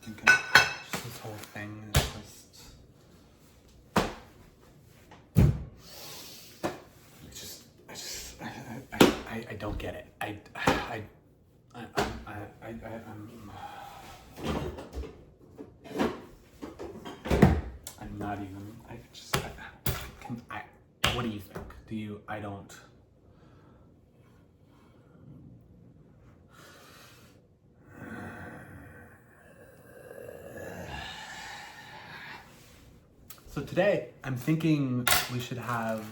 thinking just this whole thing is I don't get it. I'm not even. What do you think? I don't. So today, I'm thinking we should have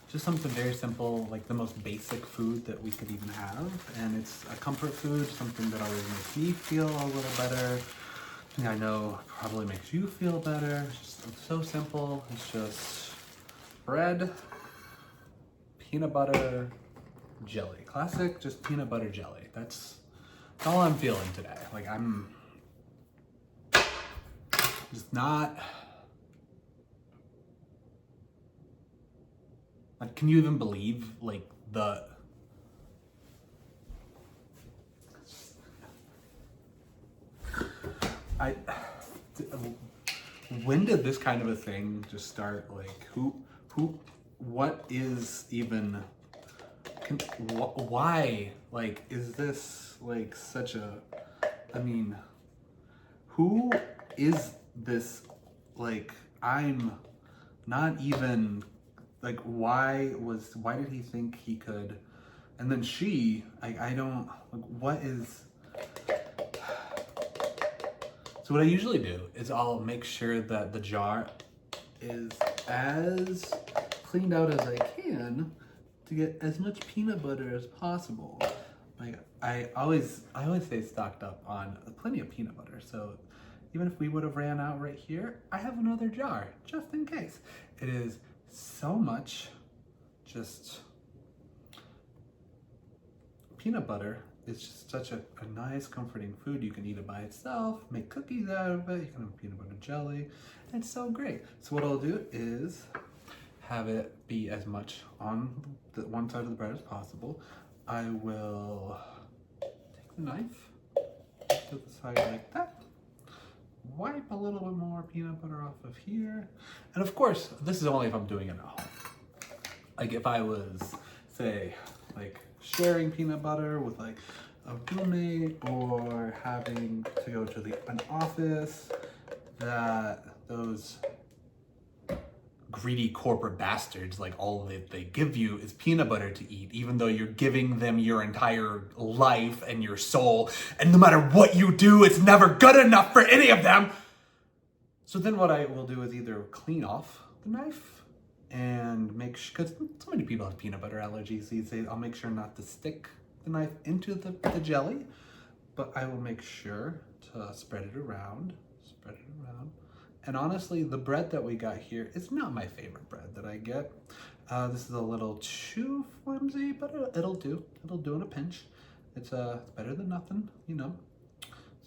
just something very simple, like the most basic food that we could even have. And it's a comfort food, something that always makes me feel a little better. Something I know probably makes you feel better. It's just so simple. It's just bread, peanut butter, jelly. Classic, just peanut butter jelly. That's all I'm feeling today. Like I'm just not... Like, can you even believe, like, when did this kind of a thing just start? Like, what is even, why, like, is this, like, such a, I mean, who is this, like, I'm not even... Like, why did he think he could? And then she, I don't, like, what is... So what I usually do is I'll make sure that the jar is as cleaned out as I can to get as much peanut butter as possible. Like, I always stay stocked up on plenty of peanut butter. So even if we would have ran out right here, I have another jar just in case. It is so much just peanut butter is just such a nice comforting food. You can eat it by itself, make cookies out of it, you can have peanut butter jelly. It's so great. So what I'll do is have it be as much on the one side of the bread as possible. I will take the knife to the side like that. Wipe a little bit more peanut butter off of here. And of course, this is only if I'm doing it at home. Like if I was, say, like sharing peanut butter with like a roommate or having to go to an office that those greedy corporate bastards, like all that they give you is peanut butter to eat, even though you're giving them your entire life and your soul, and no matter what you do, it's never good enough for any of them. So then what I will do is either clean off the knife and make sure, because so many people have peanut butter allergies these days, I'll make sure not to stick the knife into the jelly, but I will make sure to spread it around. And honestly, the bread that we got here is not my favorite bread that I get. This is a little too flimsy, but it'll do. It'll do in a pinch. It's better than nothing, you know.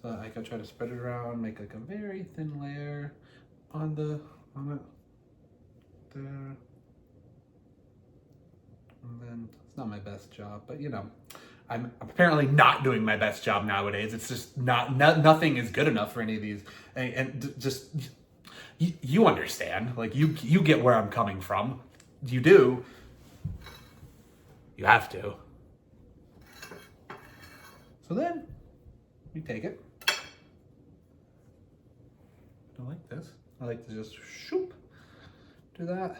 So I can try to spread it around, make like a very thin layer on it there. And then it's not my best job, but you know, I'm apparently not doing my best job nowadays. It's just nothing is good enough for any of these, and just. You understand, like you get where I'm coming from. You do. You have to. So then we take it. I like this. I like to just shoop, do that.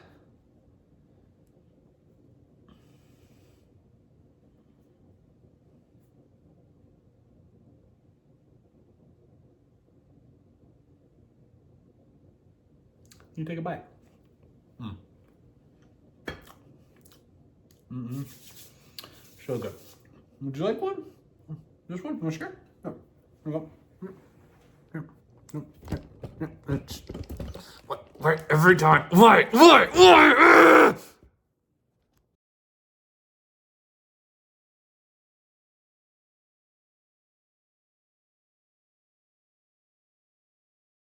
You take a bite. So good. Would you like one? This one? You want to share? No. Here we go. Here. Why every time? Why?